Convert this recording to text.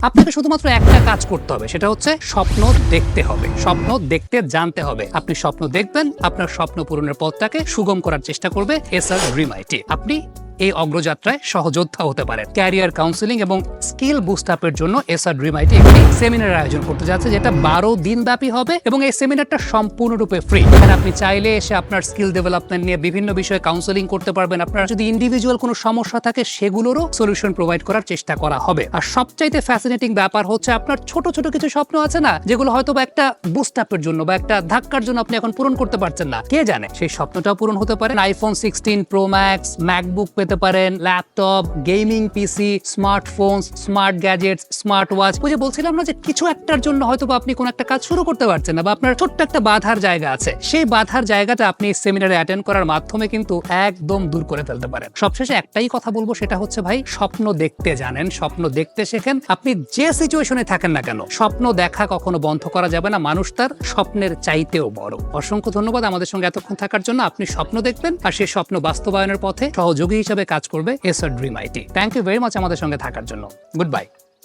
আপনাকে শুধুমাত্র একটা কাজ করতে হবে, সেটা হচ্ছে স্বপ্ন দেখতে হবে, স্বপ্ন দেখতে জানতে হবে। আপনি স্বপ্ন দেখবেন, আপনার স্বপ্ন পূরণের পথটাকে সুগম করার চেষ্টা করবে এসআর ড্রিম আইটি। আপনি এই অগ্রযাত্রায় সহযোদ্ধা হতে পারেন। ক্যারিয়ার কাউন্সিলিং এবং স্কিল বুস্ট আপের জন্য এসআর ড্রিম আইটি একটি সেমিনার আয়োজন করতে যাচ্ছে, যেটা 12 দিন ব্যাপী হবে এবং এই সেমিনারটা সম্পূর্ণরূপে ফ্রি। এখানে আপনি চাইলে এসে আপনার স্কিল ডেভেলপমেন্ট নিয়ে বিভিন্ন বিষয়ে কাউন্সিলিং করতে পারবেন। আপনার যদি ইন্ডিভিজুয়াল কোনো সমস্যা থাকে সেগুলোরও সলিউশন প্রোভাইড করার চেষ্টা করা হবে। আর সবচাইতে ফ্যাসিনেটিং ব্যাপার হচ্ছে আপনার ছোট ছোট কিছু স্বপ্ন আছে না, যেগুলো হয়তো বা একটা বুস্ট আপের জন্য বা একটা ধাক্কার জন্য আপনি এখন পূরণ করতে পারছেন না, কে জানে সেই স্বপ্নটাও পূরণ হতে পারে। আইফোন 16 প্রো ম্যাক্স, ম্যাকবুক পেতে পারেন, ল্যাপটপ, গেমিং পিসি, smartphone, smart gadgets, smart watch. ওই যে বলছিলাম না যে কিছু একটার জন্য হয়তো বা আপনি কোন একটা কাজ শুরু করতে পারছেন না, বা আপনার ছোট্ট একটা বাধার জায়গা আছে, সেই বাধার জায়গাটা আপনি সেমিনারে অ্যাটেন্ড করার মাধ্যমে কিন্তু একদম দূর করে ফেলতে পারেন। সবশেষে একটাই কথা বলবো, সেটা হচ্ছে ভাই, স্বপ্ন দেখতে জানেন, স্বপ্ন দেখতে শেখেন। আপনি যে সিচুয়েশনে থাকেন না কেন, স্বপ্ন দেখা কখনো বন্ধ করা যাবে না। মানুষ তার স্বপ্নের চাইতেও বড়। অসংখ্য ধন্যবাদ আমাদের সঙ্গে এতক্ষণ থাকার জন্য। আপনি স্বপ্ন দেখবেন আর সেই স্বপ্ন বাস্তবায়নের পথে সহযোগী হিসেবে কাজ করবে SR dream IT. Thank you very much আমাদের সঙ্গে থাকার জন্য। Good bye.